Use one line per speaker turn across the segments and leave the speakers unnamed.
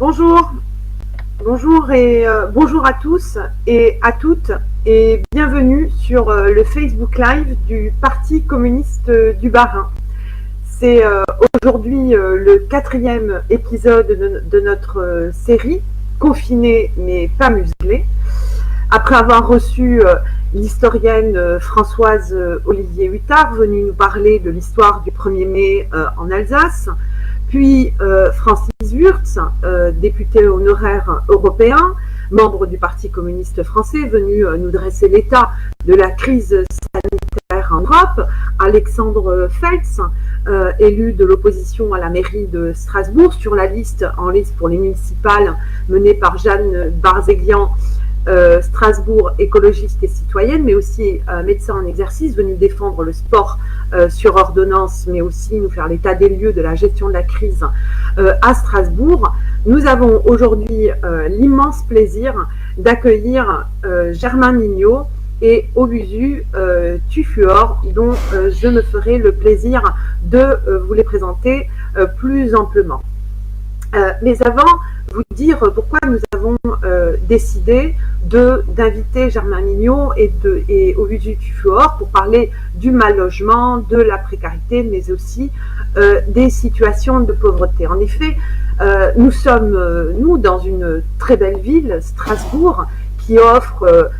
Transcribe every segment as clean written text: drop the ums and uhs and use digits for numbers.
Bonjour, bonjour à tous et à toutes et bienvenue sur le Facebook Live du Parti communiste du Bas-Rhin. C'est aujourd'hui le 4e épisode de notre série Confinés mais pas muselés. Après avoir reçu l'historienne Françoise Olivier Huttard, venue nous parler de l'histoire du 1er mai en Alsace, puis Francis Wurtz, député honoraire européen, membre du Parti communiste français, venu nous dresser l'état de la crise sanitaire en Europe, Alexandre Feltz, élu de l'opposition à la mairie de Strasbourg, en liste pour les municipales menée par Jeanne Barzéguian, Strasbourg écologiste et citoyenne, mais aussi médecin en exercice, venu défendre le sport sur ordonnance, mais aussi nous faire l'état des lieux de la gestion de la crise à Strasbourg. Nous avons aujourd'hui l'immense plaisir d'accueillir Germain Mignot et Obusu Tuffuor, dont je me ferai le plaisir de vous les présenter plus amplement. Mais avant, vous dire pourquoi nous avons décidé d'inviter Germain Mignot et Obusu Tuffuor pour parler du mal logement, de la précarité, mais aussi des situations de pauvreté. En effet, nous sommes, dans une très belle ville, Strasbourg, qui offre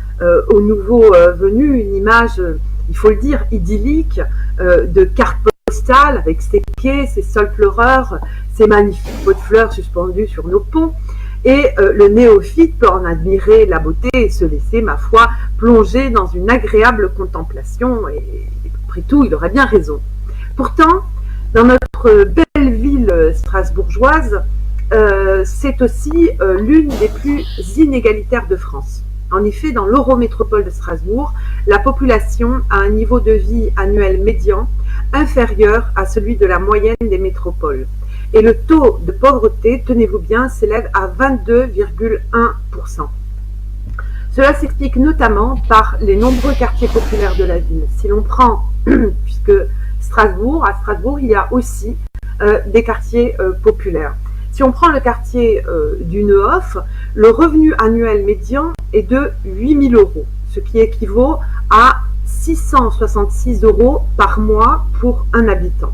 aux nouveaux venus une image, il faut le dire, idyllique, de carte postale, avec ses quais, ses sols pleureurs, ces magnifiques pots de fleurs suspendus sur nos ponts, et le néophyte peut en admirer la beauté et se laisser, ma foi, plonger dans une agréable contemplation, et après tout, il aurait bien raison. Pourtant, dans notre belle ville strasbourgeoise, c'est aussi l'une des plus inégalitaires de France. En effet, dans l'Eurométropole de Strasbourg, la population a un niveau de vie annuel médian inférieur à celui de la moyenne des métropoles. Et le taux de pauvreté, tenez-vous bien, s'élève à 22,1%. Cela s'explique notamment par les nombreux quartiers populaires de la ville. Si l'on prend, puisque à Strasbourg, il y a aussi des quartiers populaires. Si on prend le quartier du Neuhof, le revenu annuel médian est de 8 000 €, ce qui équivaut à 666 € par mois pour un habitant.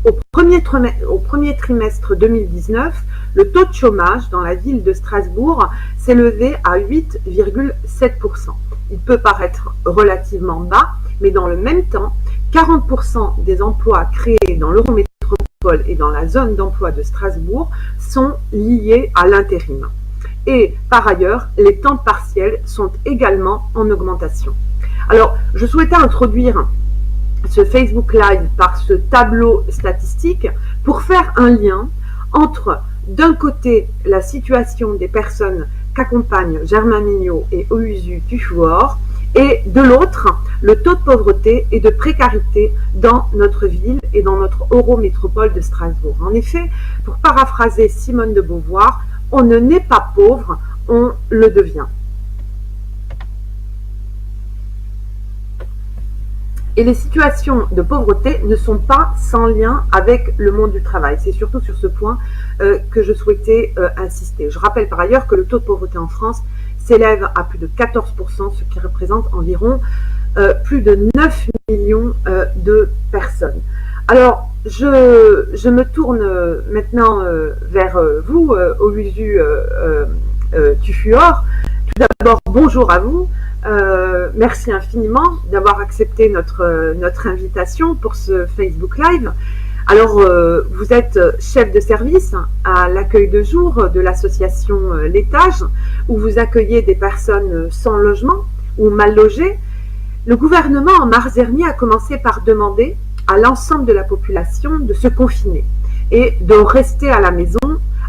Au premier trimestre 2019, le taux de chômage dans la ville de Strasbourg s'est levé à 8,7%. Il peut paraître relativement bas, mais dans le même temps, 40% des emplois créés dans l'Eurométropole et dans la zone d'emploi de Strasbourg sont liés à l'intérim. Et par ailleurs, les temps partiels sont également en augmentation. Alors, je souhaitais introduire ce Facebook Live par ce tableau statistique pour faire un lien entre, d'un côté, la situation des personnes qu'accompagnent Germain Mignot et Obusu Tuffuor, et de l'autre, le taux de pauvreté et de précarité dans notre ville et dans notre eurométropole de Strasbourg. En effet, pour paraphraser Simone de Beauvoir, on ne naît pas pauvre, on le devient. Et les situations de pauvreté ne sont pas sans lien avec le monde du travail. C'est surtout sur ce point que je souhaitais insister. Je rappelle par ailleurs que le taux de pauvreté en France s'élève à plus de 14%, ce qui représente environ plus de 9 millions de personnes. Alors, je me tourne maintenant vers vous, Obusu Tuffuor. Tout d'abord, bonjour à vous. Merci infiniment d'avoir accepté notre invitation pour ce Facebook Live. Alors, vous êtes chef de service à l'accueil de jour de l'association L'Étage, où vous accueillez des personnes sans logement ou mal logées. Le gouvernement, en mars dernier, a commencé par demander à l'ensemble de la population de se confiner et de rester à la maison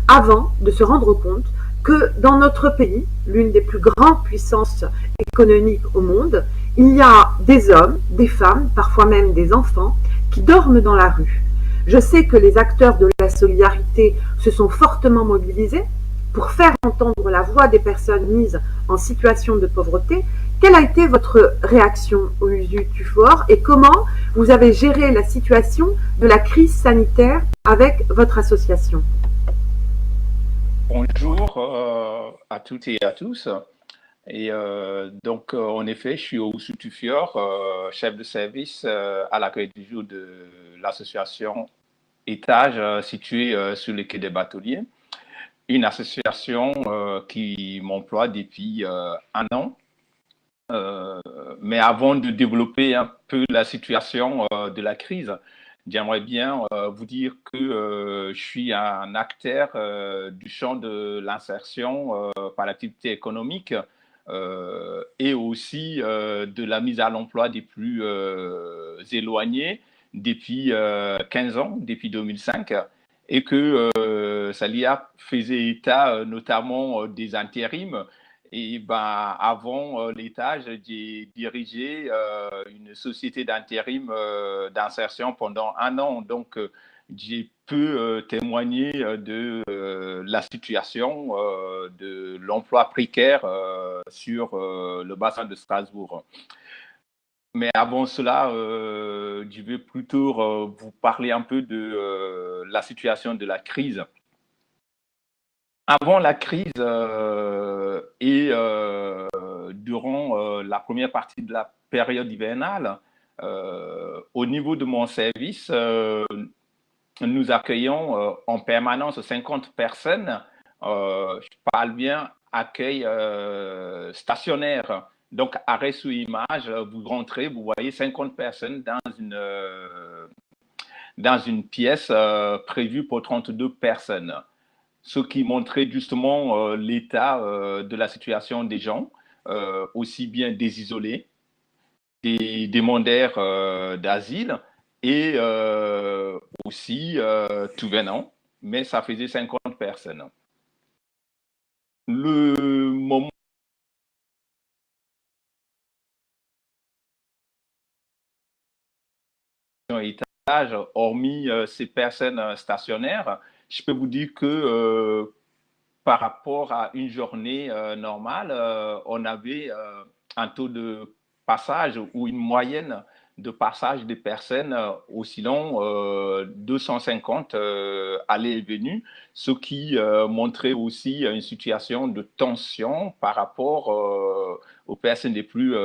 avant de se rendre compte que dans notre pays, l'une des plus grandes puissances économiques au monde, il y a des hommes, des femmes, parfois même des enfants, qui dorment dans la rue. Je sais que les acteurs de la solidarité se sont fortement mobilisés pour faire entendre la voix des personnes mises en situation de pauvreté. Quelle a été votre réaction, Obusu Tuffuor, et comment vous avez géré la situation de la crise sanitaire avec votre association?
Bonjour à toutes et à tous. Et donc, en effet, je suis au Tufior, chef de service à l'accueil du jour de l'association Étage située sur le quai des Bateliers. Une association qui m'emploie depuis un an. Mais avant de développer un peu la situation de la crise, j'aimerais bien vous dire que je suis un acteur du champ de l'insertion par l'activité économique et aussi de la mise à l'emploi des plus éloignés depuis 15 ans, depuis 2005, et que Salia faisait état notamment des intérims. Et ben, avant l'État, j'ai dirigé une société d'intérim d'insertion pendant un an. Donc, j'ai pu témoigner de la situation de l'emploi précaire sur le bassin de Strasbourg. Mais avant cela, je vais plutôt vous parler un peu de la situation de la crise. Avant la crise et durant la première partie de la période hivernale, au niveau de mon service, nous accueillons en permanence 50 personnes. Je parle bien accueil stationnaire. Donc, arrêt sous image, vous rentrez, vous voyez 50 personnes dans une pièce prévue pour 32 personnes. Ce qui montrait justement l'état de la situation des gens, aussi bien des isolés, des demandeurs d'asile et aussi tout venant, mais ça faisait 50 personnes. Le moment étage, hormis ces personnes stationnaires, je peux vous dire que par rapport à une journée normale, on avait un taux de passage ou une moyenne de passage des personnes oscillant 250 allées et venues, ce qui montrait aussi une situation de tension par rapport aux personnes les plus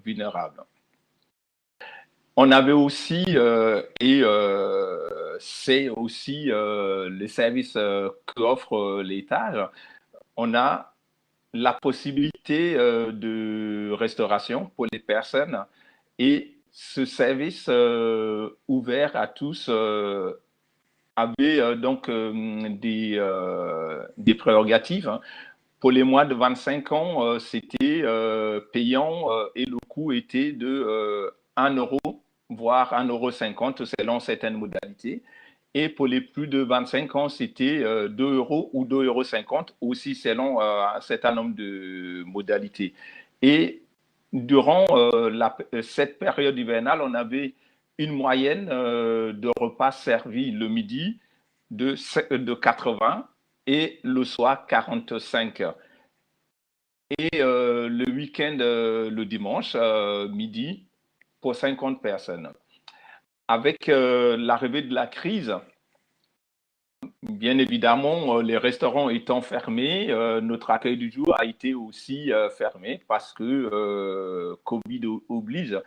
vulnérables. On avait aussi, et c'est aussi les services qu'offre l'État, on a la possibilité de restauration pour les personnes et ce service ouvert à tous avait donc des prérogatives. Pour les moins de 25 ans, c'était payant et le coût était de 1 euro, voire 1,50 € selon certaines modalités. Et pour les plus de 25 ans, c'était 2 euros ou 2,50 € aussi selon un certain nombre de modalités. Et durant cette période hivernale, on avait une moyenne de repas servis le midi de 80 et le soir 45. Et le week-end, le dimanche, midi, pour 50 personnes. Avec l'arrivée de la crise, bien évidemment, les restaurants étant fermés, notre accueil du jour a été aussi fermé parce que Covid oblige.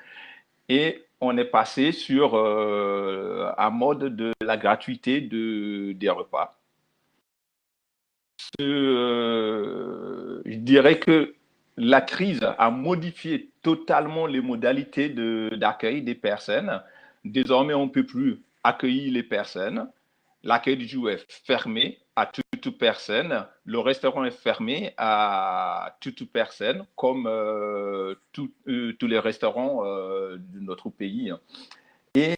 Et on est passé sur un mode de la gratuité des repas. Je dirais que la crise a modifié totalement les modalités d'accueil des personnes. Désormais, on ne peut plus accueillir les personnes. L'accueil du jour est fermé à toute personne. Le restaurant est fermé à toute personne, comme tous les restaurants de notre pays. Et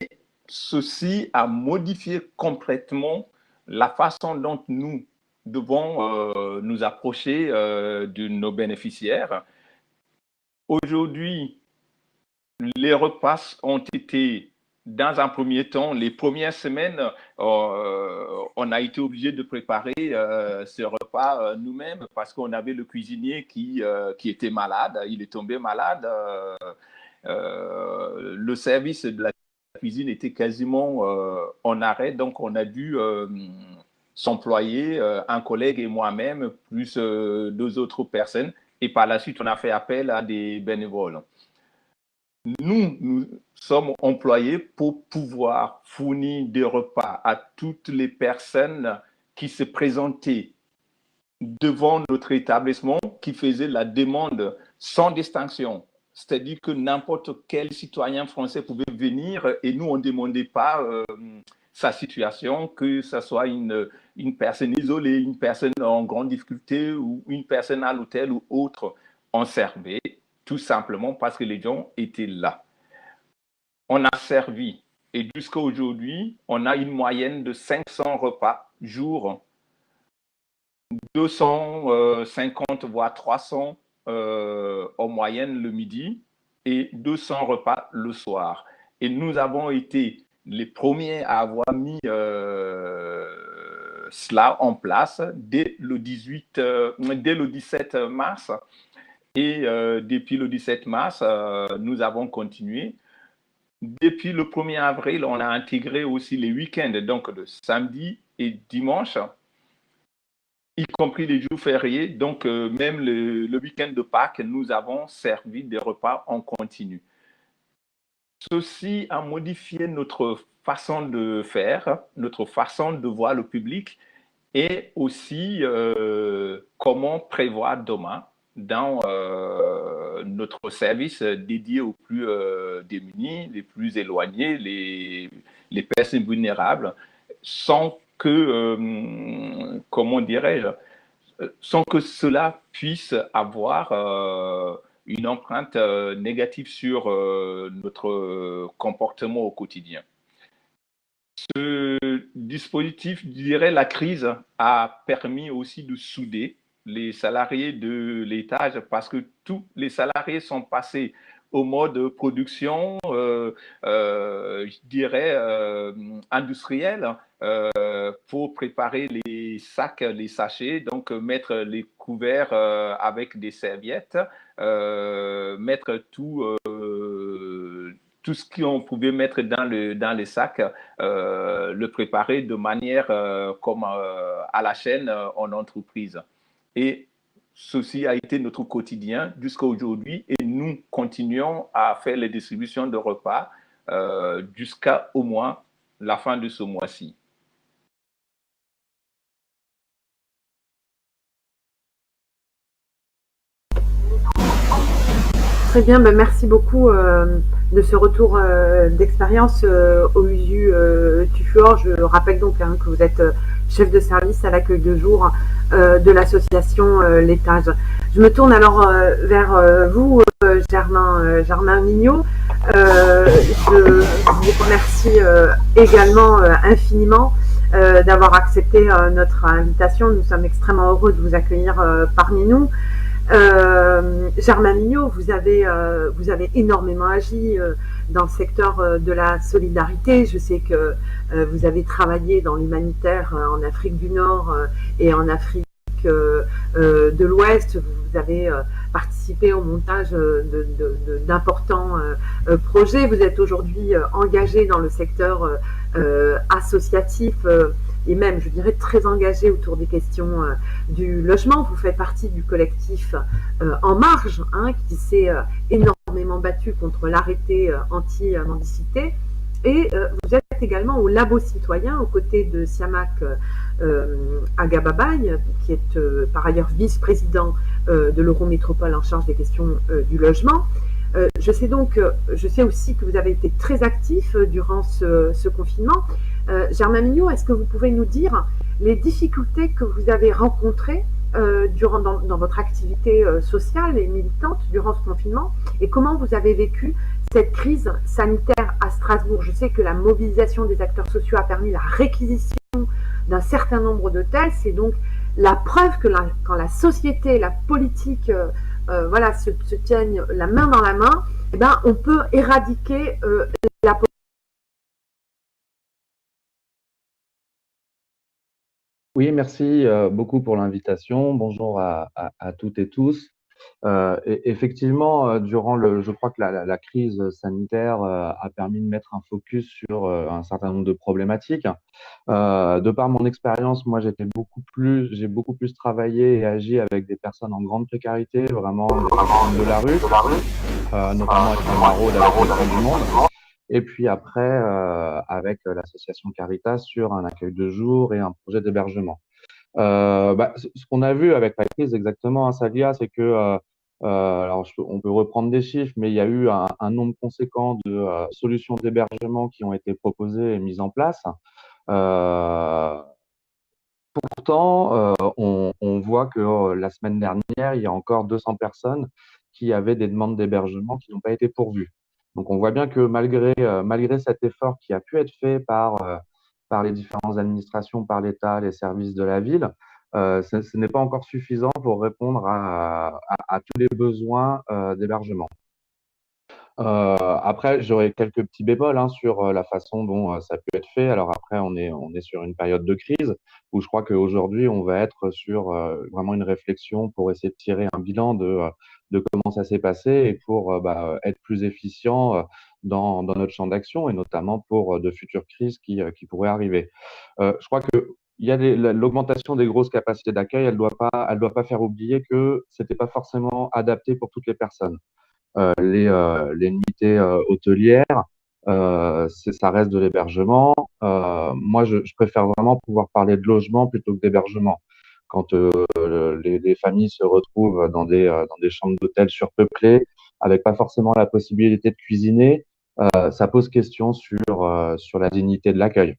ceci a modifié complètement la façon dont nous devons nous approcher de nos bénéficiaires. Aujourd'hui, les repas ont été, dans un premier temps, les premières semaines, on a été obligé de préparer ces repas nous-mêmes parce qu'on avait le cuisinier qui était malade, il est tombé malade. Le service de la cuisine était quasiment en arrêt, donc on a dû employés, un collègue et moi-même, plus deux autres personnes. Et par la suite, on a fait appel à des bénévoles. Nous sommes employés pour pouvoir fournir des repas à toutes les personnes qui se présentaient devant notre établissement, qui faisaient la demande sans distinction. C'est-à-dire que n'importe quel citoyen français pouvait venir et nous, on ne demandait pas sa situation, que ce soit une personne isolée, une personne en grande difficulté ou une personne à l'hôtel ou autre. On servait tout simplement parce que les gens étaient là. On a servi et jusqu'à aujourd'hui, on a une moyenne de 500 repas jour, 250 voire 300 en moyenne le midi et 200 repas le soir. Et nous avons été les premiers à avoir mis cela en place dès le 17 mars. Et depuis le 17 mars, nous avons continué. Depuis le 1er avril, on a intégré aussi les week-ends, donc le samedi et dimanche, y compris les jours fériés. Donc, même le week-end de Pâques, nous avons servi des repas en continu. Ceci a modifié notre façon de faire, notre façon de voir le public et aussi comment prévoir demain dans notre service dédié aux plus démunis, les plus éloignés, les personnes vulnérables, sans que, comment dirais-je, sans que cela puisse avoir une empreinte négative sur notre comportement au quotidien. Ce dispositif, je dirais, la crise a permis aussi de souder les salariés de l'étage parce que tous les salariés sont passés au mode production, je dirais, industriel pour préparer les sacs, les sachets, donc mettre les couverts avec des serviettes, mettre tout ce qu'on pouvait mettre dans les sacs, le préparer de manière comme à la chaîne en entreprise. Et ceci a été notre quotidien jusqu'à aujourd'hui et nous continuons à faire les distributions de repas jusqu'à au moins la fin de ce mois-ci.
Très bien, ben merci beaucoup de ce retour d'expérience au USU Tuffuor. Je rappelle donc que vous êtes chef de service à l'accueil de jour de l'association L'Étage. Je me tourne alors vers vous, Germain Mignot. Je vous remercie également infiniment d'avoir accepté notre invitation. Nous sommes extrêmement heureux de vous accueillir parmi nous. Germain Mignot, vous avez énormément agi dans le secteur de la solidarité. Je sais que vous avez travaillé dans l'humanitaire en Afrique du Nord et en Afrique de l'Ouest. Vous avez participé au montage d'importants projets. Vous êtes aujourd'hui engagé dans le secteur associatif et même, je dirais, très engagé autour des questions du logement. Vous faites partie du collectif En Marge, qui s'est énormément battu contre l'arrêté anti-mendicité. Et vous êtes également au Labo Citoyen, aux côtés de Siamak Agababaye, qui est par ailleurs vice-président de l'Eurométropole en charge des questions du logement. Je sais aussi que vous avez été très actif durant ce confinement. Germain Mignot, est-ce que vous pouvez nous dire les difficultés que vous avez rencontrées dans votre activité sociale et militante durant ce confinement et comment vous avez vécu cette crise sanitaire à Strasbourg? Je sais que la mobilisation des acteurs sociaux a permis la réquisition d'un certain nombre d'hôtels. C'est donc la preuve que quand la société, la politique se tiennent la main dans la main, eh ben, on peut éradiquer la pauvreté.
Oui, merci beaucoup pour l'invitation. Bonjour à toutes et tous. Effectivement, je crois que la crise sanitaire a permis de mettre un focus sur un certain nombre de problématiques. De par mon expérience, moi, j'ai beaucoup plus travaillé et agi avec des personnes en grande précarité, vraiment des personnes de la rue, notamment avec les maraudes, avec les Croix du Monde. Et puis après, avec l'association Caritas sur un accueil de jour et un projet d'hébergement. Ce qu'on a vu avec la crise exactement, hein, Salia, c'est que, alors on peut reprendre des chiffres, mais il y a eu un nombre conséquent de solutions d'hébergement qui ont été proposées et mises en place. Euh, Pourtant, on voit que la semaine dernière, il y a encore 200 personnes qui avaient des demandes d'hébergement qui n'ont pas été pourvues. Donc, on voit bien que malgré cet effort qui a pu être fait par les différentes administrations, par l'État, les services de la ville, ce n'est pas encore suffisant pour répondre à tous les besoins d'hébergement. Après, j'aurais quelques petits bémols hein, sur la façon dont ça peut être fait. Alors après, on est sur une période de crise où je crois qu'aujourd'hui, on va être sur vraiment une réflexion pour essayer de tirer un bilan de comment ça s'est passé et pour être plus efficient dans notre champ d'action et notamment pour de futures crises qui pourraient arriver. Je crois que il y a l'augmentation des grosses capacités d'accueil, elle doit pas faire oublier que c'était pas forcément adapté pour toutes les personnes. Les nuitées hôtelières, ça reste de l'hébergement. Moi, je préfère vraiment pouvoir parler de logement plutôt que d'hébergement. Quand les familles se retrouvent dans des chambres d'hôtel surpeuplées, avec pas forcément la possibilité de cuisiner, ça pose question sur la dignité de l'accueil.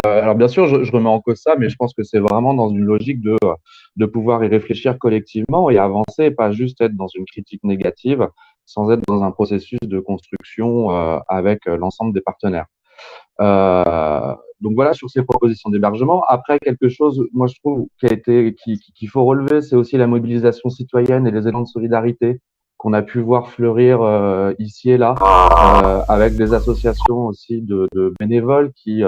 Alors bien sûr, je remets en cause ça, mais je pense que c'est vraiment dans une logique de pouvoir y réfléchir collectivement et avancer, et pas juste être dans une critique négative, sans être dans un processus de construction avec l'ensemble des partenaires. Donc voilà sur ces propositions d'hébergement. Après, quelque chose, moi je trouve qu'il faut relever, c'est aussi la mobilisation citoyenne et les élans de solidarité qu'on a pu voir fleurir ici et là, avec des associations aussi de bénévoles qui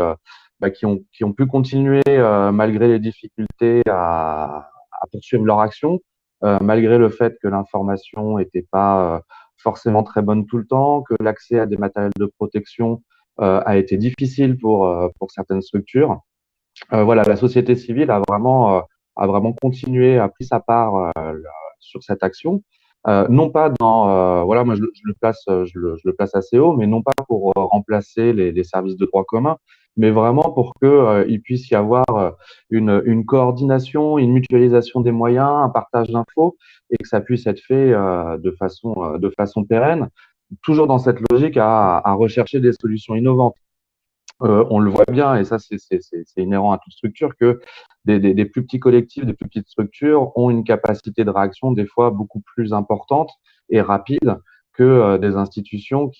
ont pu continuer malgré les difficultés à poursuivre leur action, malgré le fait que l'information n'était pas forcément très bonne tout le temps, que l'accès à des matériels de protection a été difficile pour certaines structures. Voilà, la société civile a vraiment continué, a pris sa part sur cette action. Non pas voilà, moi je le place assez haut, mais non pas pour remplacer les services de droit commun, mais vraiment pour que il puisse y avoir une coordination, une mutualisation des moyens, un partage d'infos, et que ça puisse être fait de façon pérenne, toujours dans cette logique à rechercher des solutions innovantes. On le voit bien, et ça c'est inhérent à toute structure, que des plus petits collectifs, des plus petites structures ont une capacité de réaction des fois beaucoup plus importante et rapide que des institutions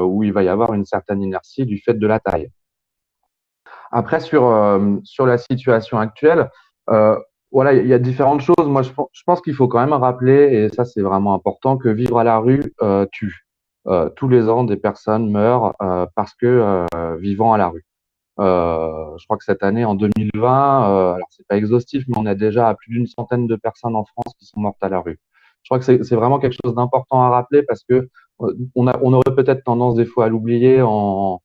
où il va y avoir une certaine inertie du fait de la taille. Après, sur la situation actuelle, voilà, il y a différentes choses. Moi, je pense qu'il faut quand même rappeler, et ça c'est vraiment important, que vivre à la rue tue. Tous les ans, des personnes meurent parce que vivant à la rue. Je crois que cette année, en 2020, alors c'est pas exhaustif, mais on a déjà plus d'une centaine de personnes en France qui sont mortes à la rue. Je crois que c'est vraiment quelque chose d'important à rappeler parce que on aurait peut-être tendance des fois à l'oublier en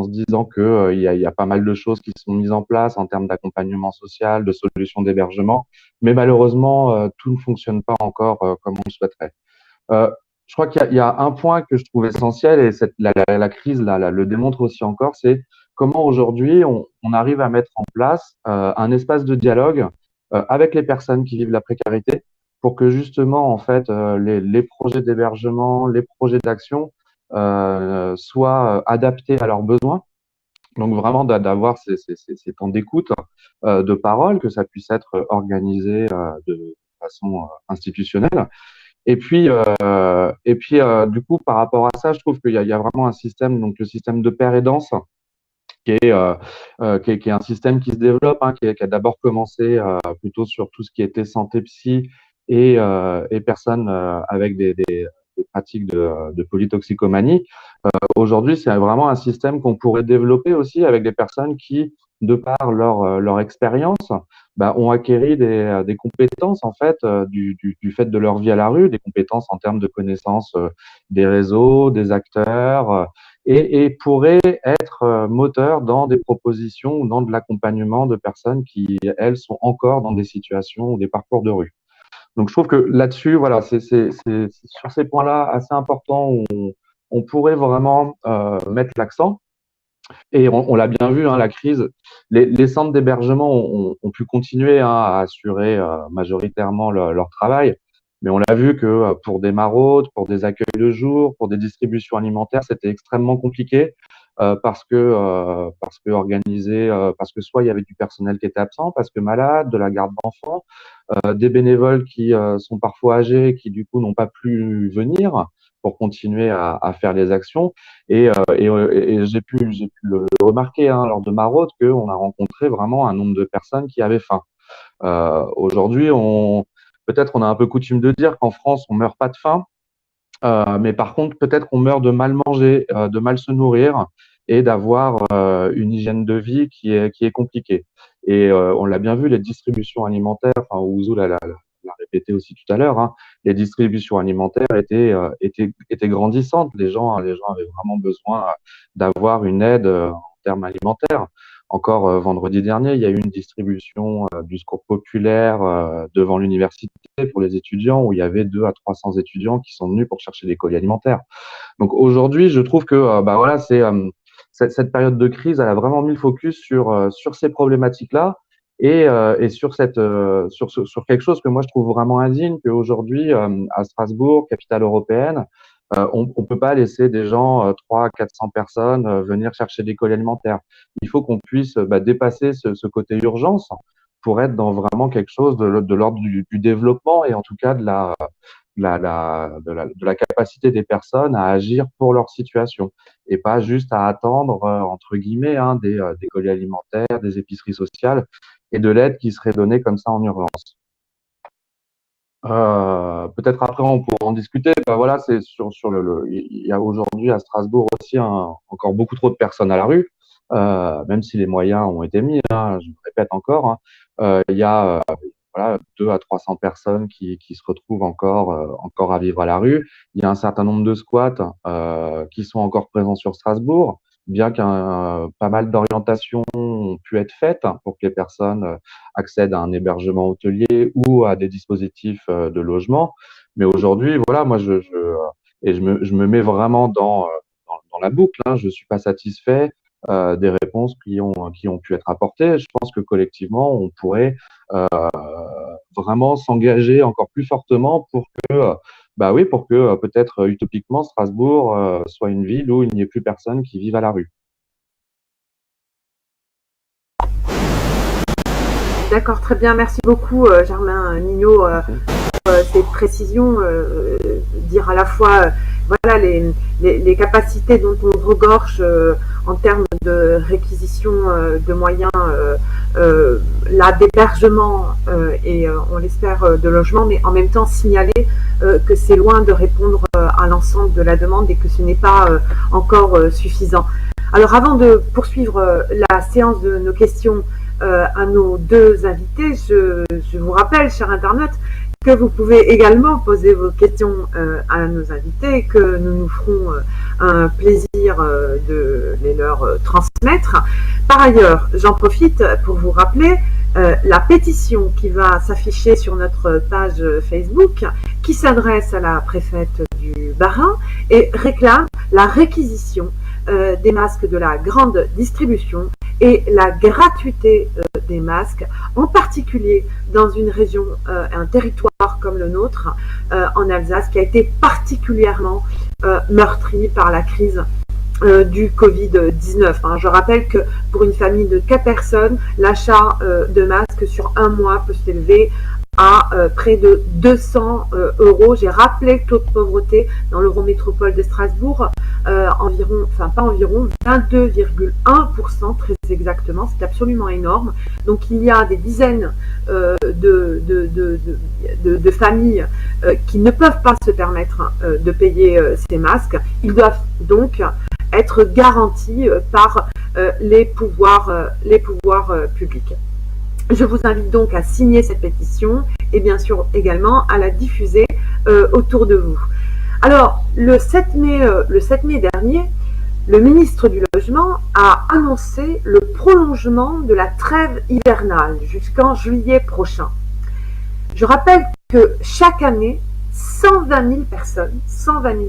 se disant que il y a pas mal de choses qui sont mises en place en termes d'accompagnement social, de solutions d'hébergement, mais malheureusement tout ne fonctionne pas encore comme on le souhaiterait. Euh, je crois qu'il y a un point que je trouve essentiel et la crise le démontre aussi encore, c'est comment aujourd'hui on arrive à mettre en place un espace de dialogue avec les personnes qui vivent la précarité pour que justement en fait les projets d'hébergement, les projets d'action soient adaptés à leurs besoins. Donc vraiment d'avoir ces temps d'écoute, de parole, que ça puisse être organisé de façon institutionnelle. Du coup, par rapport à ça, je trouve qu'il y a vraiment un système, donc le système de pair et danse, qui est un système qui se développe, hein, qui a d'abord commencé plutôt sur tout ce qui était santé psy et personnes avec des pratiques de polytoxicomanie. Aujourd'hui, c'est vraiment un système qu'on pourrait développer aussi avec des personnes qui de par leur expérience, ont acquéri des compétences en fait du fait de leur vie à la rue, des compétences en termes de connaissances des réseaux, des acteurs, et pourraient être moteurs dans des propositions ou dans de l'accompagnement de personnes qui, elles, sont encore dans des situations ou des parcours de rue. Donc, je trouve que là-dessus, voilà, c'est sur ces points-là assez importants où on pourrait vraiment mettre l'accent. Et on l'a bien vu, hein, la crise, les centres d'hébergement ont pu continuer à assurer majoritairement leur travail, mais on l'a vu que pour des maraudes, pour des accueils de jour, pour des distributions alimentaires, c'était extrêmement compliqué parce que organisé, parce que soit il y avait du personnel qui était absent, parce que malade, de la garde d'enfants, des bénévoles qui sont parfois âgés, qui du coup n'ont pas pu venir pour continuer à faire les actions. Et j'ai pu le remarquer hein, lors de maraude qu'on a rencontré vraiment un nombre de personnes qui avaient faim. Aujourd'hui, peut-être on a un peu coutume de dire qu'en France, on meurt pas de faim, mais par contre, peut-être qu'on meurt de mal manger, de mal se nourrir et d'avoir une hygiène de vie qui est compliquée. Et on l'a bien vu, les distributions alimentaires, enfin, Ouzou l'a répété aussi tout à l'heure, hein, les distributions alimentaires étaient grandissantes. Les gens avaient vraiment besoin d'avoir une aide en termes alimentaires. Encore vendredi dernier, il y a eu une distribution du secours populaire devant l'université pour les étudiants où il y avait 200 à 300 étudiants qui sont venus pour chercher des colis alimentaires. Donc aujourd'hui, je trouve que voilà, cette période de crise, elle a vraiment mis le focus sur ces problématiques-là et sur quelque chose que moi je trouve vraiment indigne qu'aujourd'hui à Strasbourg, capitale européenne, on peut pas laisser des gens 300 à 400 personnes venir chercher des colis alimentaires. Il faut qu'on puisse dépasser ce côté urgence pour être dans vraiment quelque chose de l'ordre du développement et en tout cas de la capacité des personnes à agir pour leur situation et pas juste à attendre entre guillemets hein, des colis alimentaires, des épiceries sociales et de l'aide qui serait donnée comme ça en urgence. Peut-être après on pourra en discuter. Voilà, c'est sur il y a aujourd'hui à Strasbourg aussi encore beaucoup trop de personnes à la rue, même si les moyens ont été mis. Hein, je me répète encore. Hein, il y a voilà 200 à 300 personnes qui se retrouvent encore à vivre à la rue. Il y a un certain nombre de squats qui sont encore présents sur Strasbourg, bien qu'un pas mal d'orientations ont pu être faites pour que les personnes accèdent à un hébergement hôtelier ou à des dispositifs de logement. Mais aujourd'hui, voilà, moi, je me mets vraiment dans la boucle. Hein. Je suis pas satisfait des réponses qui ont pu être apportées. Je pense que collectivement, on pourrait vraiment s'engager encore plus fortement pour que peut-être utopiquement Strasbourg soit une ville où il n'y ait plus personne qui vive à la rue.
D'accord, très bien. Merci beaucoup, Germain Mignot, pour cette précision. Dire à la fois voilà, les capacités dont on regorge en termes de réquisition de moyens, là, d'hébergement et on l'espère de logement, mais en même temps signaler que c'est loin de répondre à l'ensemble de la demande et que ce n'est pas encore suffisant. Alors avant de poursuivre la séance de nos questions à nos deux invités, je vous rappelle, chers internautes, que vous pouvez également poser vos questions à nos invités et que nous ferons un plaisir de les leur transmettre. Par ailleurs, j'en profite pour vous rappeler la pétition qui va s'afficher sur notre page Facebook qui s'adresse à la préfète du Bas-Rhin et réclame la réquisition des masques de la grande distribution et la gratuité des masques, en particulier dans une région, un territoire comme le nôtre, en Alsace, qui a été particulièrement meurtri par la crise du Covid-19. Hein. Je rappelle que pour une famille de 4 personnes, l'achat de masques sur un mois peut s'élever à près de 200 euros. J'ai rappelé le taux de pauvreté dans l'Eurométropole de Strasbourg, environ 22,1% très exactement. C'est absolument énorme. Donc il y a des dizaines de familles qui ne peuvent pas se permettre de payer ces masques. Ils doivent donc être garantie par les pouvoirs publics. Je vous invite donc à signer cette pétition et bien sûr également à la diffuser autour de vous. Alors, le 7 mai dernier, le ministre du Logement a annoncé le prolongement de la trêve hivernale jusqu'en juillet prochain. Je rappelle que chaque année, 120 000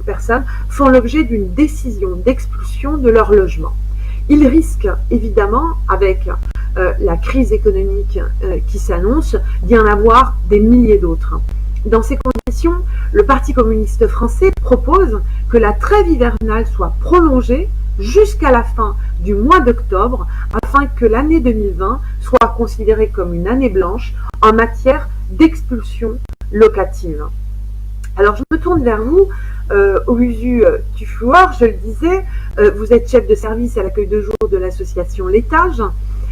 personnes font l'objet d'une décision d'expulsion de leur logement. Ils risquent évidemment, avec la crise économique qui s'annonce, d'y en avoir des milliers d'autres. Dans ces conditions, le Parti communiste français propose que la trêve hivernale soit prolongée jusqu'à la fin du mois d'octobre afin que l'année 2020 soit considérée comme une année blanche en matière d'expulsion locative. Alors je me tourne vers vous, Olusu Tuffuor, je le disais, vous êtes chef de service à l'accueil de jour de l'association L'Étage.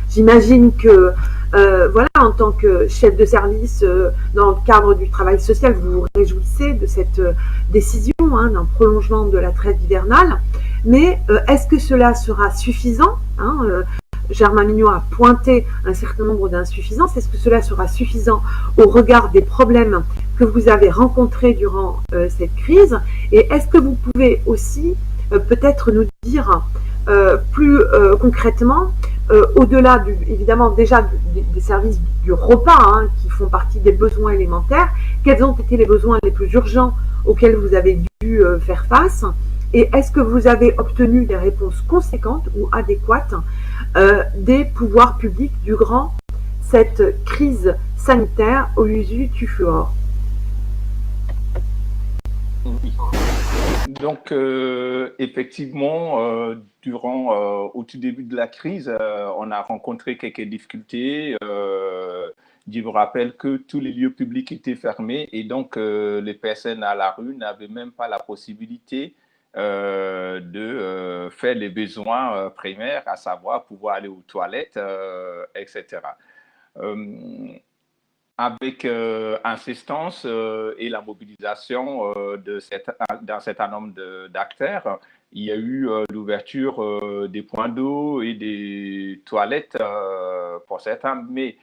J'imagine que, voilà, en tant que chef de service dans le cadre du travail social, vous vous réjouissez de cette décision d'un prolongement de la trêve hivernale. Mais est-ce que cela sera suffisant Germain Mignot a pointé un certain nombre d'insuffisances. Est-ce que cela sera suffisant au regard des problèmes que vous avez rencontrés durant cette crise? Et est-ce que vous pouvez aussi peut-être nous dire plus concrètement, au-delà évidemment déjà des services du repas qui font partie des besoins élémentaires, quels ont été les besoins les plus urgents auxquels vous avez dû faire face? Et est-ce que vous avez obtenu des réponses conséquentes ou adéquates des pouvoirs publics durant cette crise sanitaire Olusu Tuffuor?
Donc, effectivement, au tout début de la crise, on a rencontré quelques difficultés. Je vous rappelle que tous les lieux publics étaient fermés et donc les personnes à la rue n'avaient même pas la possibilité de faire les besoins primaires, à savoir pouvoir aller aux toilettes, etc. Avec insistance et la mobilisation d'un certain nombre d'acteurs, il y a eu l'ouverture des points d'eau et des toilettes pour certains, mais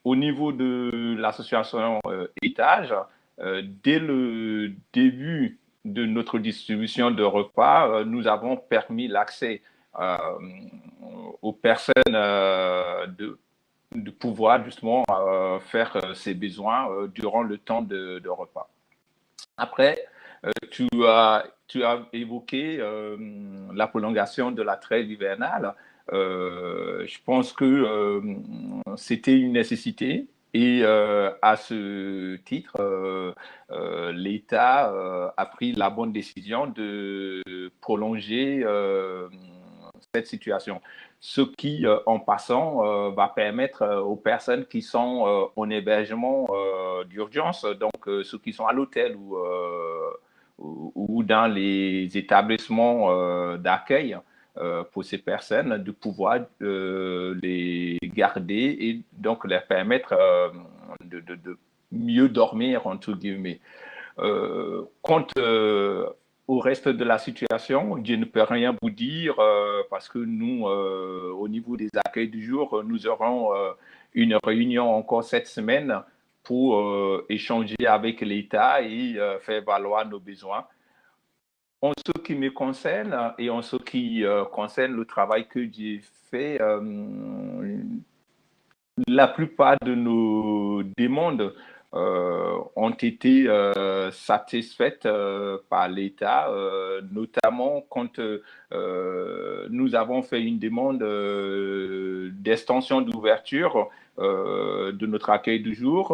au niveau de l'association Étage, dès le début de notre distribution de repas, nous avons permis l'accès aux personnes de pouvoir justement faire ses besoins durant le temps de repas. Après, tu as évoqué la prolongation de la trêve hivernale. Je pense que c'était une nécessité et à ce titre, l'État a pris la bonne décision de prolonger cette situation. Ce qui, en passant, va permettre aux personnes qui sont en hébergement d'urgence, donc ceux qui sont à l'hôtel ou dans les établissements d'accueil, pour ces personnes, de pouvoir les garder et donc leur permettre de mieux dormir, entre guillemets. Quant au reste de la situation, je ne peux rien vous dire parce que nous, au niveau des accueils du jour, nous aurons une réunion encore cette semaine pour échanger avec l'État et faire valoir nos besoins. En ce qui me concerne et en ce qui concerne le travail que j'ai fait, la plupart de nos demandes ont été satisfaites par l'État, notamment quand nous avons fait une demande d'extension d'ouverture de notre accueil du jour,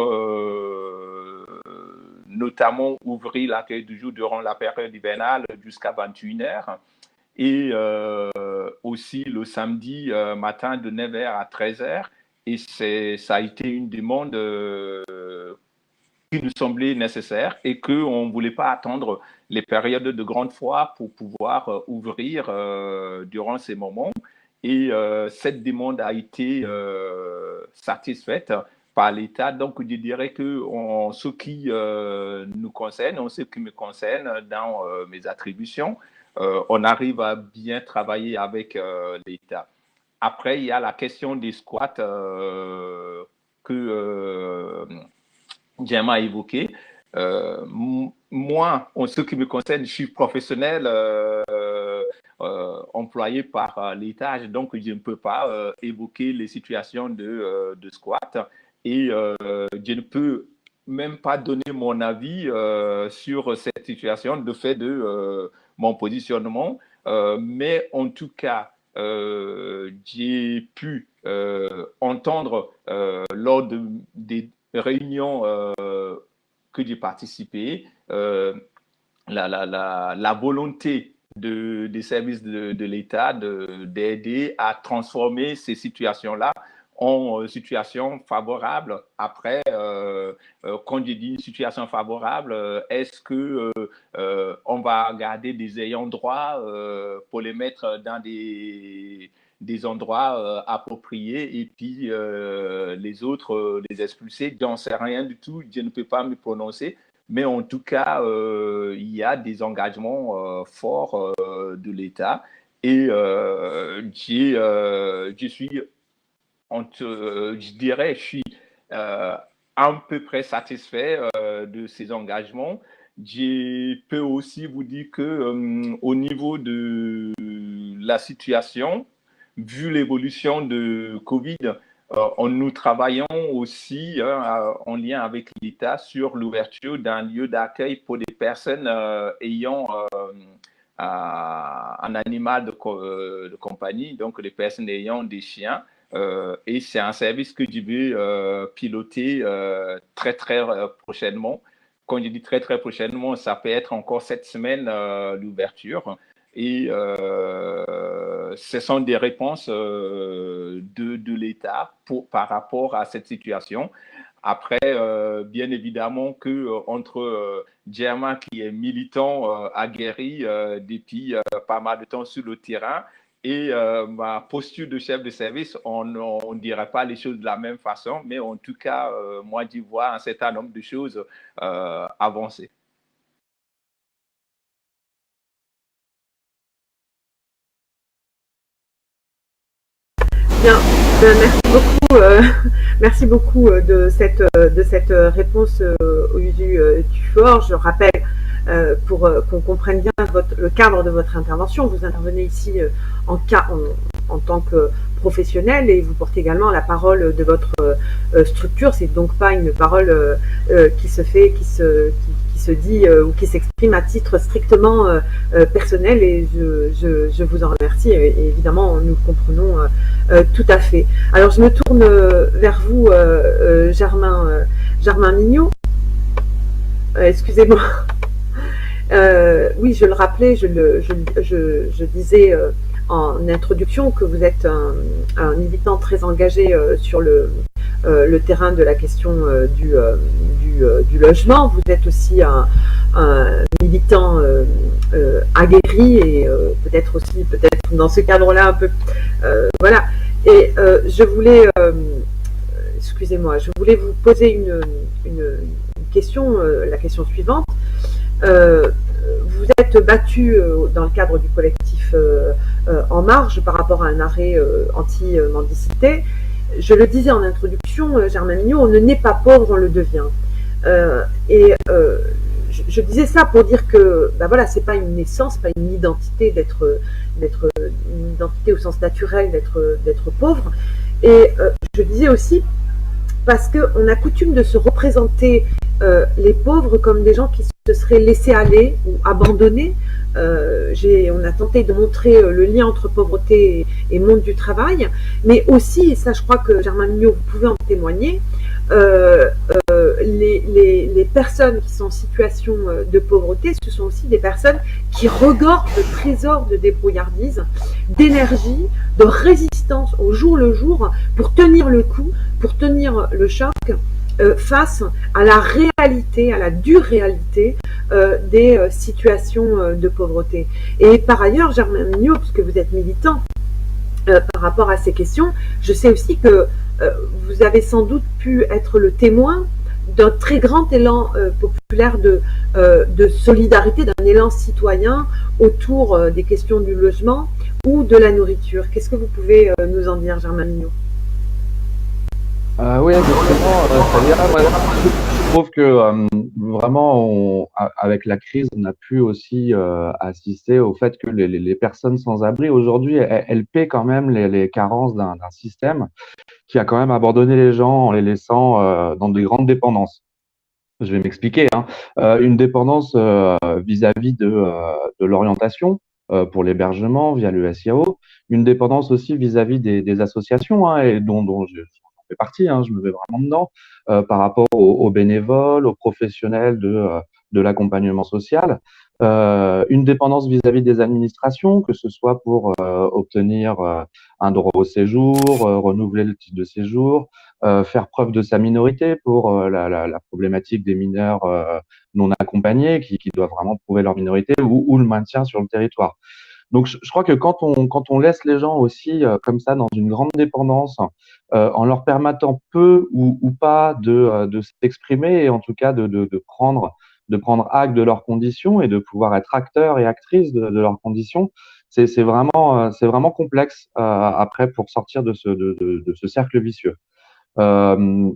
notamment ouvrir l'accueil du jour durant la période hivernale jusqu'à 21h et aussi le samedi matin de 9h à 13h. Et ça a été une demande qui nous semblait nécessaire et qu'on ne voulait pas attendre les périodes de grande foire pour pouvoir ouvrir durant ces moments. Et cette demande a été satisfaite par l'État. Donc, je dirais que en ce qui nous concerne, en ce qui me concerne dans mes attributions, on arrive à bien travailler avec l'État. Après, il y a la question des squats que Gemma a évoqué. Moi, en ce qui me concerne, je suis professionnel employé par l'État, donc je ne peux pas évoquer les situations de squat et je ne peux même pas donner mon avis sur cette situation de fait de mon positionnement. Mais en tout cas, j'ai pu entendre lors des réunions que j'ai participé, la volonté des services de l'État d'aider à transformer ces situations-là en situation favorable. Après, quand je dis une situation favorable, est-ce que on va garder des ayants droit pour les mettre dans des endroits appropriés et puis les autres les expulser? J'en sais rien du tout, je ne peux pas me prononcer. Mais en tout cas, il y a des engagements forts de l'État et je suis, je dirais, je suis à peu près satisfait de ces engagements. Je peux aussi vous dire que au niveau de la situation, vu l'évolution de Covid, nous travaillons aussi en lien avec l'État sur l'ouverture d'un lieu d'accueil pour des personnes ayant un animal de compagnie, donc les personnes ayant des chiens. Et c'est un service que je vais piloter très, très prochainement. Quand je dis très, très prochainement, ça peut être encore cette semaine l'ouverture. Et ce sont des réponses de l'État par rapport à cette situation. Après, bien évidemment que entre Gemma, qui est militant aguerri depuis pas mal de temps sur le terrain, et ma posture de chef de service, on ne dirait pas les choses de la même façon, mais en tout cas, moi, j'y vois un certain nombre de choses avancer.
Bien, merci beaucoup de cette réponse au Usu Tufort. Je rappelle, pour qu'on comprenne bien le cadre de votre intervention, vous intervenez ici en tant que professionnel et vous portez également la parole de votre structure. C'est donc pas une parole qui se dit ou qui s'exprime à titre strictement personnel, et je vous en remercie, et évidemment nous comprenons tout à fait. Alors je me tourne vers vous, Germain Mignot. Excusez-moi. Oui, je le rappelais, je disais en introduction que vous êtes un militant très engagé sur le terrain de la question du logement. Vous êtes aussi un militant aguerri et peut-être dans ce cadre-là un peu, voilà. Et je voulais, excusez-moi, je voulais vous poser une question, la question suivante. Vous êtes battu dans le cadre du collectif En Marche par rapport à un arrêt anti-mendicité. Je le disais en introduction, Germain Mignot, on ne naît pas pauvre, on le devient. Je disais ça pour dire que, ben voilà, c'est pas une naissance, pas une identité d'être une identité au sens naturel d'être pauvre. Et je disais aussi parce qu'on a coutume de se représenter les pauvres comme des gens qui se seraient laissés aller ou abandonnés. On a tenté de montrer le lien entre pauvreté et monde du travail, mais aussi, et ça je crois que Germain Mignot, vous pouvez en témoigner, les personnes qui sont en situation de pauvreté, ce sont aussi des personnes qui regorgent de trésors de débrouillardise, d'énergie, de résistance au jour le jour pour tenir le coup, pour tenir le choc face à la réalité, à la dure réalité des situations de pauvreté. Et par ailleurs, Germain Mignot, puisque vous êtes militant par rapport à ces questions, je sais aussi que vous avez sans doute pu être le témoin d'un très grand élan populaire de solidarité, d'un élan citoyen autour des questions du logement ou de la nourriture. Qu'est-ce que vous pouvez nous en dire, Germain Mignot?
Oui, justement, Talia, moi, je trouve que vraiment, avec la crise, on a pu aussi assister au fait que les personnes sans abri, aujourd'hui, elles paient quand même les carences d'un système qui a quand même abandonné les gens en les laissant dans des grandes dépendances. Je vais m'expliquer, hein. Une dépendance vis-à-vis de l'orientation pour l'hébergement via le SIAO, une dépendance aussi vis-à-vis des associations, hein, et dont je fais partie, hein, je me mets vraiment dedans, par rapport aux bénévoles, aux professionnels de l'accompagnement social. Une dépendance vis-à-vis des administrations, que ce soit pour obtenir un droit au séjour, renouveler le titre de séjour, faire preuve de sa minorité pour la problématique des mineurs non accompagnés qui doivent vraiment prouver leur minorité ou le maintien sur le territoire. Donc, je crois que quand on laisse les gens aussi comme ça dans une grande dépendance, en leur permettant peu ou pas de s'exprimer et en tout cas de prendre acte de leurs conditions et de pouvoir être acteurs et actrices de leurs conditions, c'est vraiment complexe après pour sortir de ce cercle vicieux.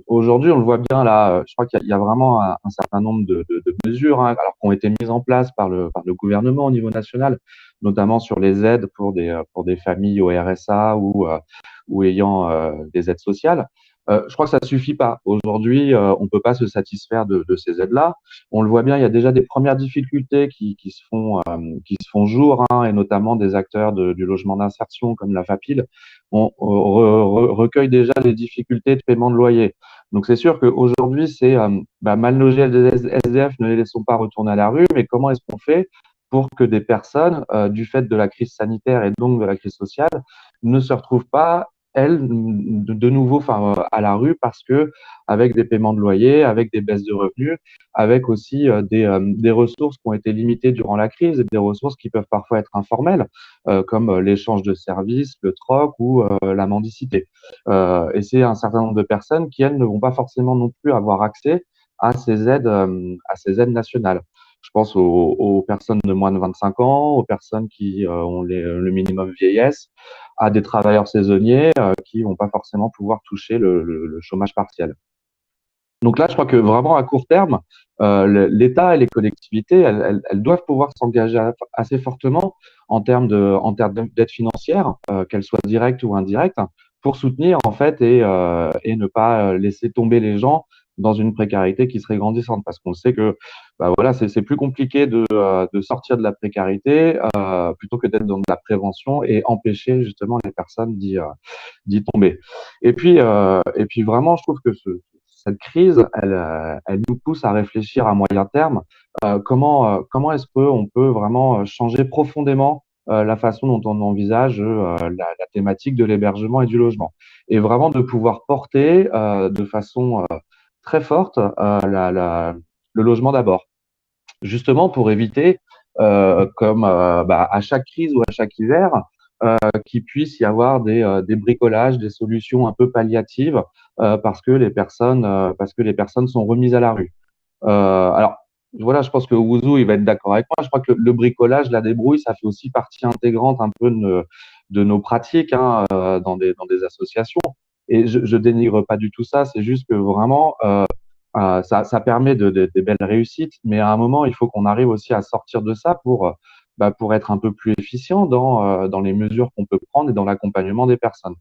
Aujourd'hui, on le voit bien là, je crois qu'il y a vraiment un certain nombre de mesures, hein, alors qui ont été mises en place par le gouvernement au niveau national, notamment sur les aides pour des familles au RSA ou ayant des aides sociales. Je crois que ça suffit pas. Aujourd'hui, on peut pas se satisfaire de ces aides-là. On le voit bien, il y a déjà des premières difficultés qui se font jour, hein, et notamment des acteurs du logement d'insertion comme la FAPIL on recueille déjà les difficultés de paiement de loyer. Donc c'est sûr qu'aujourd'hui, c'est mal logés SDF, ne les laissons pas retourner à la rue, mais comment est-ce qu'on fait pour que des personnes, du fait de la crise sanitaire et donc de la crise sociale, ne se retrouvent pas elles de nouveau à la rue parce que avec des paiements de loyer, avec des baisses de revenus, avec aussi des ressources qui ont été limitées durant la crise et des ressources qui peuvent parfois être informelles comme l'échange de services, le troc ou la mendicité. Et c'est un certain nombre de personnes qui, elles, ne vont pas forcément non plus avoir accès à ces aides nationales. Je pense aux personnes de moins de 25 ans, aux personnes qui ont le minimum vieillesse, à des travailleurs saisonniers qui vont pas forcément pouvoir toucher le chômage partiel. Donc là, je crois que vraiment à court terme, l'État et les collectivités, elles doivent pouvoir s'engager assez fortement en termes d'aide financière, qu'elle soit directe ou indirecte, pour soutenir en fait et ne pas laisser tomber les gens dans une précarité qui serait grandissante, parce qu'on sait que bah voilà, c'est plus compliqué de sortir de la précarité plutôt que d'être dans de la prévention et empêcher justement les personnes d'y tomber. Et puis vraiment, je trouve que cette crise, elle nous pousse à réfléchir à moyen terme. Comment est-ce qu'on peut vraiment changer profondément la façon dont on envisage la thématique de l'hébergement et du logement, et vraiment de pouvoir porter de façon très forte le logement d'abord, justement pour éviter, comme à chaque crise ou à chaque hiver, qu'il puisse y avoir des bricolages, des solutions un peu palliatives parce que les personnes sont remises à la rue. Alors voilà, je pense que Ouzou il va être d'accord avec moi. Je crois que le bricolage, la débrouille, ça fait aussi partie intégrante un peu de nos pratiques, hein, dans des associations. Et je dénigre pas du tout ça. C'est juste que vraiment ça permet des belles réussites, mais à un moment, il faut qu'on arrive aussi à sortir de ça pour être un peu plus efficient dans les mesures qu'on peut prendre et dans l'accompagnement des personnes.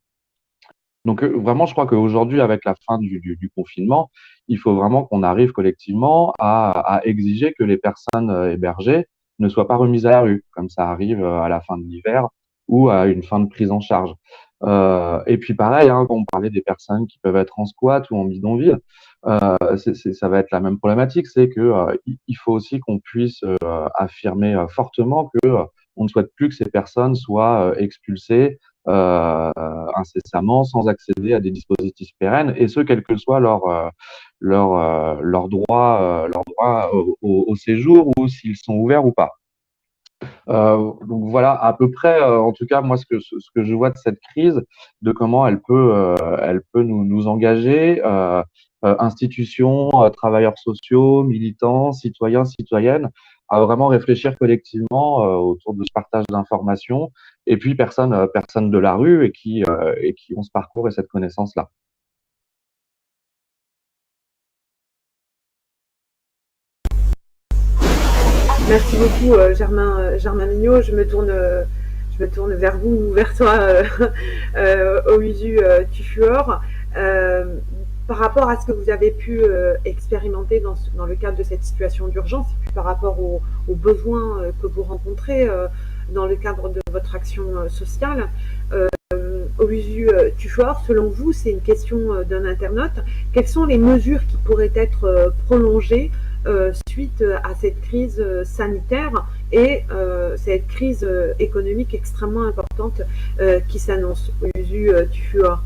Donc vraiment, je crois qu'aujourd'hui, avec la fin du confinement, il faut vraiment qu'on arrive collectivement à exiger que les personnes hébergées ne soient pas remises à la rue, comme ça arrive à la fin de l'hiver ou à une fin de prise en charge. Et puis pareil, hein, quand on parlait des personnes qui peuvent être en squat ou en bidonville, ça va être la même problématique, c'est que il faut aussi qu'on puisse affirmer fortement que on ne souhaite plus que ces personnes soient expulsées incessamment sans accéder à des dispositifs pérennes, et ce quel que soit leur droit au séjour ou s'ils sont ouverts ou pas. Donc voilà à peu près, en tout cas moi ce que je vois de cette crise, de comment elle peut nous engager institutions, travailleurs sociaux, militants, citoyens, citoyennes, à vraiment réfléchir collectivement autour de ce partage d'informations, et puis personnes de la rue et qui ont ce parcours et cette connaissance-là.
Merci beaucoup, Germain Mignot. Je me tourne vers vous, vers toi, Owisu Tufuor. Par rapport à ce que vous avez pu expérimenter dans le cadre de cette situation d'urgence, et puis par rapport aux besoins que vous rencontrez dans le cadre de votre action sociale, Owisu Tufuor, selon vous, c'est une question d'un internaute. Quelles sont les mesures qui pourraient être prolongées suite à cette crise sanitaire et cette crise économique extrêmement importante qui s'annonce? Owisu Tufuor.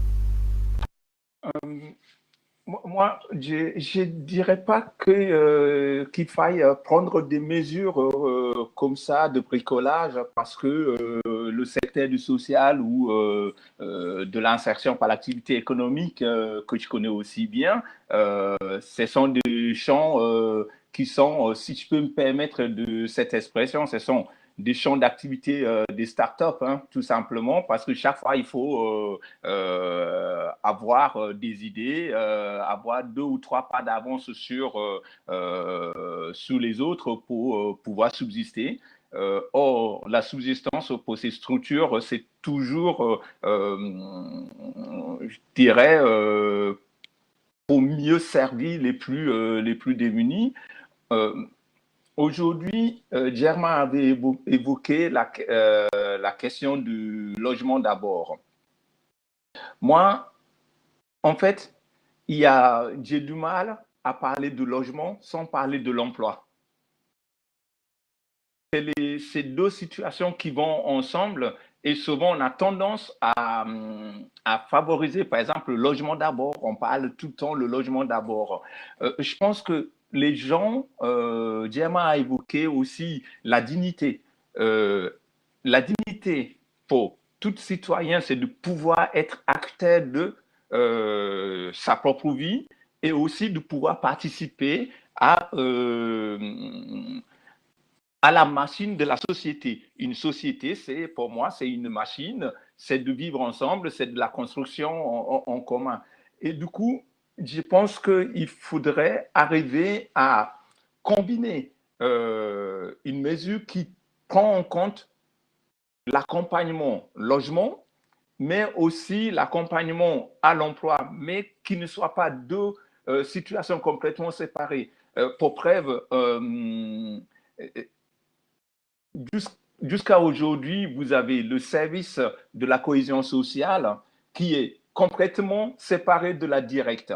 Moi, je ne dirais pas qu'il faille prendre des mesures comme ça de bricolage parce que le secteur du social ou de l'insertion par l'activité économique que je connais aussi bien, ce sont des champs qui sont, si je peux me permettre de cette expression, ce sont des champs d'activité des startups, hein, tout simplement, parce que chaque fois, il faut avoir des idées, avoir 2 ou 3 pas d'avance sur les autres pour pouvoir subsister. Or, la subsistance pour ces structures, c'est toujours, je dirais, pour mieux servir les plus démunis. Aujourd'hui, Germain avait évoqué la question du logement d'abord. Moi, en fait, j'ai du mal à parler de logement sans parler de l'emploi. C'est ces deux situations qui vont ensemble et souvent on a tendance à favoriser, par exemple, le logement d'abord. On parle tout le temps le logement d'abord. Je pense que les gens, Germain a évoqué aussi la dignité. La dignité pour tout citoyen, c'est de pouvoir être acteur de sa propre vie et aussi de pouvoir participer à la machine de la société. Une société, pour moi, c'est une machine, c'est de vivre ensemble, c'est de la construction en commun. Et du coup, je pense qu'il faudrait arriver à combiner une mesure qui prend en compte l'accompagnement logement, mais aussi l'accompagnement à l'emploi, mais qui ne soit pas deux situations complètement séparées. Pour preuve, jusqu'à aujourd'hui, vous avez le service de la cohésion sociale qui est complètement séparé de la directe.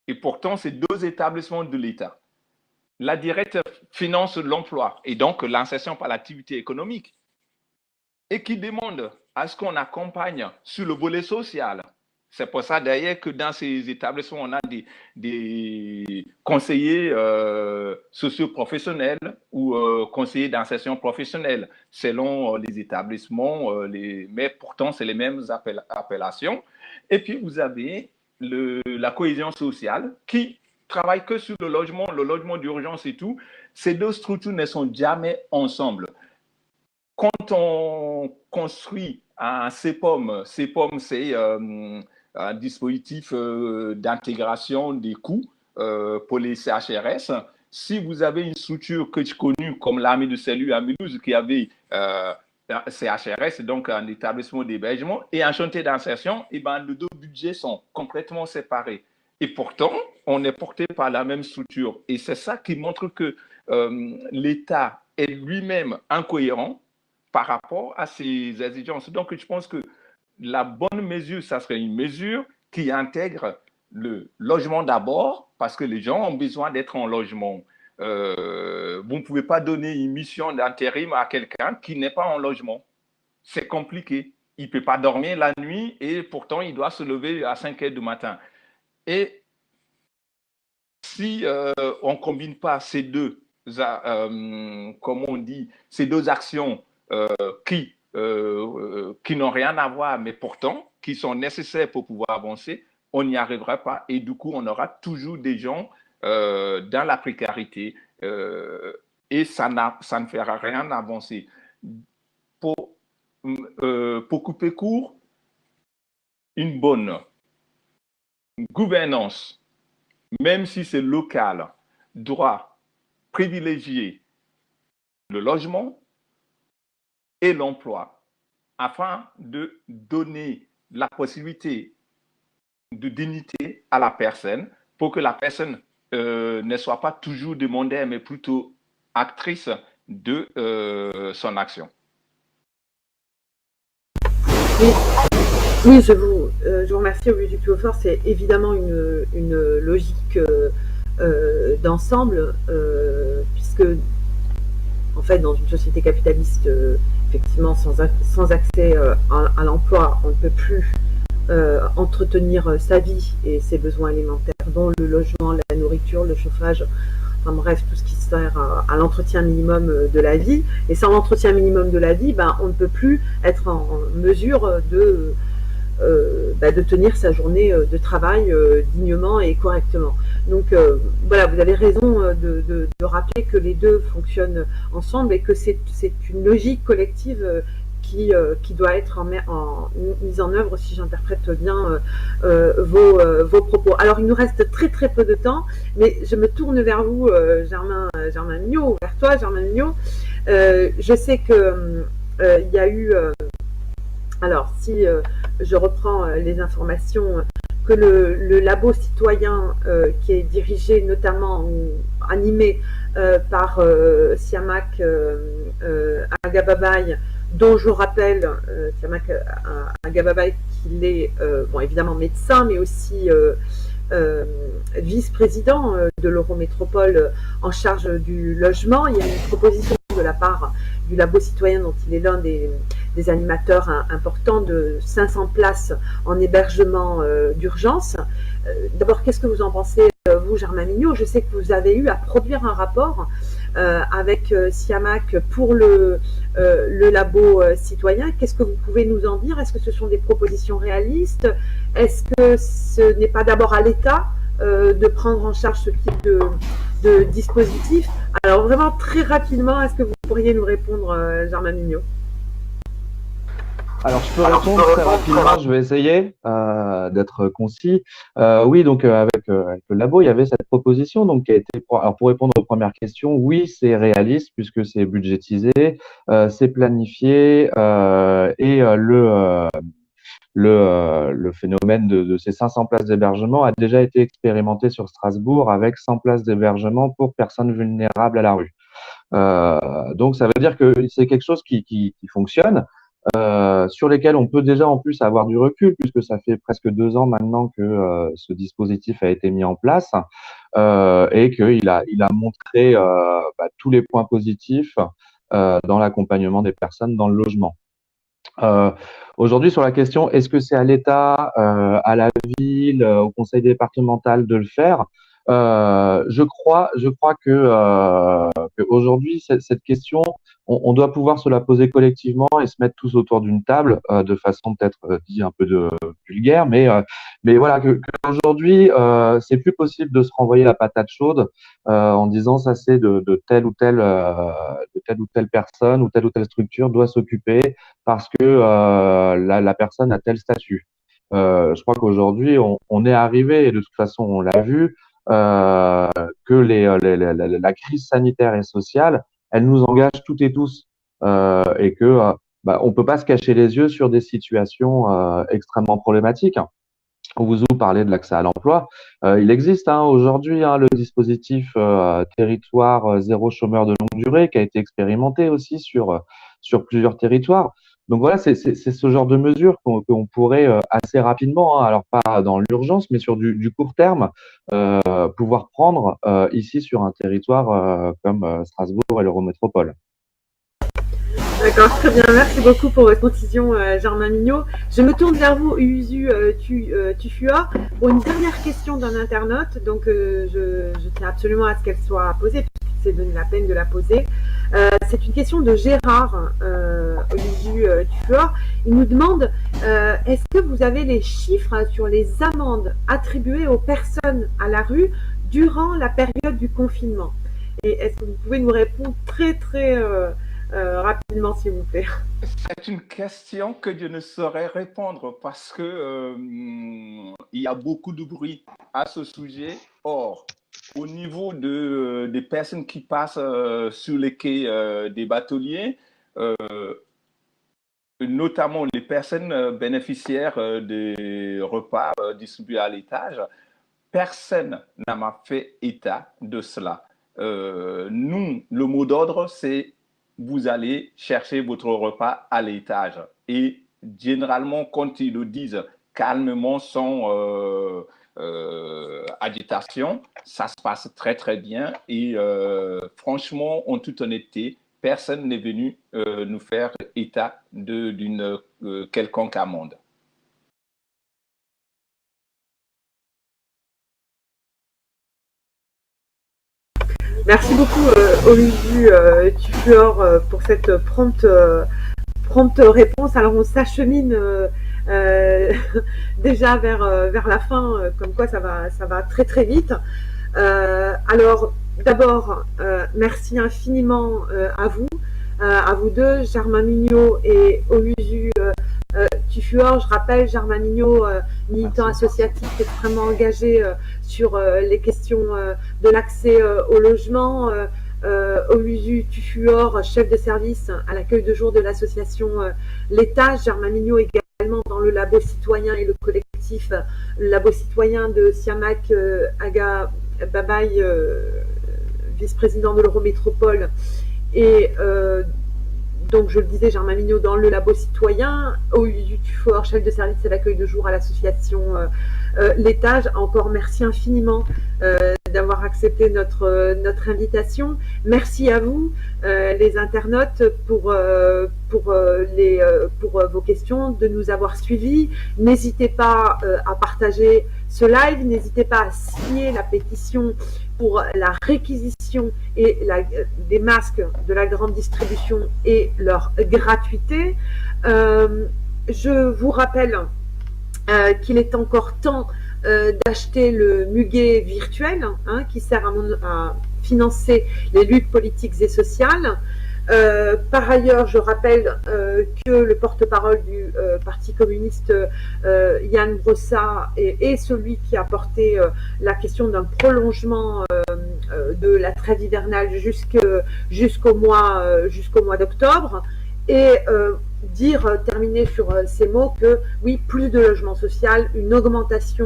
Et pourtant, c'est deux établissements de l'État. La directe finance l'emploi et donc l'insertion par l'activité économique et qui demande à ce qu'on accompagne sur le volet social. C'est pour ça d'ailleurs que dans ces établissements, on a des conseillers socio-professionnels ou conseillers d'insertion professionnelle selon les établissements, mais pourtant c'est les mêmes appellations. Et puis vous avez la cohésion sociale qui travaille que sur le logement d'urgence et tout. Ces deux structures ne sont jamais ensemble. Quand on construit un CEPOM, c'est un dispositif d'intégration des coûts pour les CHRS. Si vous avez une structure que je connais comme l'Armée de Salut à Mulhouse qui avait CHRS, donc un établissement d'hébergement, et un chantier d'insertion, et ben, les deux budgets sont complètement séparés. Et pourtant, on est porté par la même structure. Et c'est ça qui montre que l'État est lui-même incohérent par rapport à ces exigences. Donc, je pense que la bonne mesure, ça serait une mesure qui intègre le logement d'abord, parce que les gens ont besoin d'être en logement. Vous ne pouvez pas donner une mission d'intérim à quelqu'un qui n'est pas en logement. C'est compliqué. Il ne peut pas dormir la nuit et pourtant, il doit se lever à 5 heures du matin. Et si on ne combine pas ces deux, comme on dit, ces deux actions qui n'ont rien à voir, mais pourtant qui sont nécessaires pour pouvoir avancer, on n'y arrivera pas et du coup, on aura toujours des gens dans la précarité et ça ne fera rien avancer. Pour couper court, une bonne gouvernance, même si c'est local, doit privilégier le logement et l'emploi afin de donner la possibilité de dignité à la personne pour que la personne ne soit pas toujours demandée, mais plutôt actrice de son action.
Oui, je vous remercie, Auguste Duclos. C'est évidemment une logique d'ensemble, puisque, en fait, dans une société capitaliste, effectivement, sans accès à l'emploi, on ne peut plus entretenir sa vie et ses besoins alimentaires, dont le logement, la nourriture, le chauffage, enfin bref, tout ce qui sert à l'entretien minimum de la vie. Et sans l'entretien minimum de la vie, on ne peut plus être en mesure de tenir sa journée de travail dignement et correctement. Donc voilà, vous avez raison de rappeler que les deux fonctionnent ensemble et que c'est une logique collective qui doit être mise en œuvre, si j'interprète bien vos propos. Alors, il nous reste très très peu de temps, mais je me tourne vers vous, Germain Mignot, vers toi, Germain Mignot. Je sais que il y a eu... alors, si je reprends les informations, que le labo citoyen qui est dirigé notamment ou animé par Siamak Agababaye, dont je rappelle, Siamak Agababaye, qu'il est évidemment médecin, mais aussi vice-président de l'Eurométropole en charge du logement. Il y a une proposition de la part du labo citoyen, dont il est l'un des animateurs importants, de 500 places en hébergement d'urgence. D'abord, qu'est-ce que vous en pensez, vous, Germain Mignot? Je sais que vous avez eu à produire un rapport avec Siamak pour le labo citoyen. Qu'est-ce que vous pouvez nous en dire? Est-ce que ce sont des propositions réalistes? Est-ce que ce n'est pas d'abord à l'État de prendre en charge ce type de dispositif? Alors vraiment très rapidement, est-ce que vous pourriez nous répondre, Germain Mignot?
Alors, je peux répondre très rapidement, je vais essayer d'être concis. Oui, donc avec le labo, il y avait cette proposition donc, qui a été. Alors, pour répondre aux premières questions, oui, c'est réaliste puisque c'est budgétisé, c'est planifié et le phénomène de ces 500 places d'hébergement a déjà été expérimenté sur Strasbourg avec 100 places d'hébergement pour personnes vulnérables à la rue. Donc, ça veut dire que c'est quelque chose qui fonctionne. Sur lesquels on peut déjà en plus avoir du recul puisque ça fait presque 2 ans maintenant que ce dispositif a été mis en place et qu'il a montré tous les points positifs dans l'accompagnement des personnes dans le logement. Aujourd'hui, sur la question, est-ce que c'est à l'État, à la ville, au conseil départemental de le faire? Je crois que aujourd'hui cette question, on doit pouvoir se la poser collectivement et se mettre tous autour d'une table de façon peut-être dit un peu de vulgaire, mais voilà que aujourd'hui c'est plus possible de se renvoyer la patate chaude en disant ça c'est de telle ou telle personne ou telle structure doit s'occuper parce que la personne a tel statut. Je crois qu'aujourd'hui on est arrivé et de toute façon on l'a vu que la crise sanitaire et sociale, elle nous engage toutes et tous et que on peut pas se cacher les yeux sur des situations extrêmement problématiques. Vous parlez de l'accès à l'emploi. Il existe aujourd'hui le dispositif territoire zéro chômeur de longue durée qui a été expérimenté aussi sur plusieurs territoires. Donc voilà, c'est ce genre de mesures qu'on pourrait assez rapidement, alors pas dans l'urgence, mais sur du court terme, pouvoir prendre ici sur un territoire comme Strasbourg et l'Eurométropole.
D'accord, très bien. Merci beaucoup pour votre précision, Germain Mignot. Je me tourne vers vous, Usu Tufua, pour une dernière question d'un internaute. Donc, je tiens absolument à ce qu'elle soit posée, puisqu'il s'est donné la peine de la poser. C'est une question de Gérard Usu Tufua. Il nous demande Est-ce que vous avez les chiffres sur les amendes attribuées aux personnes à la rue durant la période du confinement? Et est-ce que vous pouvez nous répondre très rapidement, s'il vous plaît?
C'est une question que je ne saurais répondre parce que il y a beaucoup de bruit à ce sujet. Or, au niveau des personnes qui passent sur les quais des bateliers, notamment les personnes bénéficiaires des repas distribués à l'étage, personne n'a fait état de cela. Nous, le mot d'ordre, c'est vous allez chercher votre repas à l'étage. Et généralement, quand ils le disent calmement, sans agitation, ça se passe très bien. Et franchement, en toute honnêteté, personne n'est venu nous faire état d'une quelconque amende.
Merci beaucoup, Oluju Tufuor, pour cette prompte réponse. Alors, on s'achemine déjà vers la fin, comme quoi ça va très vite. Alors, d'abord, merci infiniment à vous deux, Germain Mignot et Oluju Tufuor. Je rappelle, Germain Mignot, militant associatif extrêmement engagé sur les questions de l'accès au logement. Oluju Tufuor, chef de service à l'accueil de jour de l'association L'Étage. Germain Mignot également dans le labo citoyen et le collectif labo citoyen de Siamak Aga Babaye, vice-président de l'Eurométropole. Et donc, je le disais, Germain Mignot dans le labo citoyen, Oluju Tufuor, chef de service à l'accueil de jour à l'association L'Étage. Encore merci infiniment d'avoir accepté notre invitation. Merci à vous, les internautes, pour vos questions, de nous avoir suivis. N'hésitez pas à partager ce live, n'hésitez pas à signer la pétition pour la réquisition et des masques de la grande distribution et leur gratuité. Je vous rappelle qu'il est encore temps d'acheter le muguet virtuel qui sert à financer les luttes politiques et sociales. Par ailleurs, je rappelle que le porte-parole du Parti communiste, Yann Brossa, est celui qui a porté la question d'un prolongement de la trêve hivernale jusqu'au mois d'octobre. Et terminer sur ces mots que oui, plus de logement social, une augmentation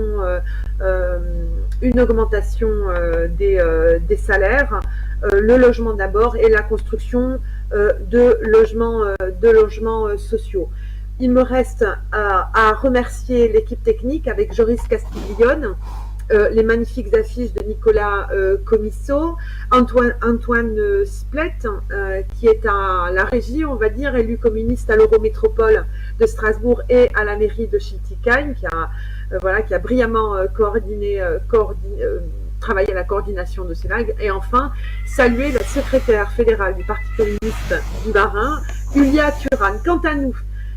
des salaires, le logement d'abord et la construction de logements sociaux. Il me reste à remercier l'équipe technique avec Joris Castiglione, les magnifiques affiches de Nicolas Comisso, Antoine Splet, qui est à la régie, on va dire, élu communiste à l'Eurométropole de Strasbourg et à la mairie de Schiltigheim, qui a brillamment travaillé à la coordination de ces vagues. Et enfin, saluer la secrétaire fédérale du Parti communiste du Bas-Rhin, Julia Turan. Quant à nous,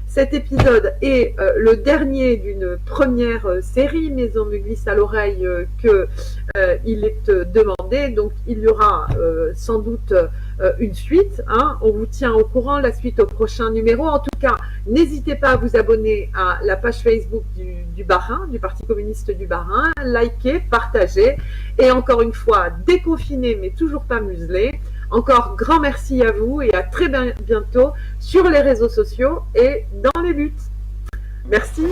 cet épisode est le dernier d'une première série, mais on me glisse à l'oreille qu'il est demandé, donc il y aura sans doute une suite. On vous tient au courant, la suite au prochain numéro. En tout cas, n'hésitez pas à vous abonner à la page Facebook du Bas-Rhin, du Parti communiste du Bas-Rhin, likez, partagez, et encore une fois, déconfiné mais toujours pas muselé. Encore grand merci à vous et à très bientôt sur les réseaux sociaux et dans les luttes. Merci.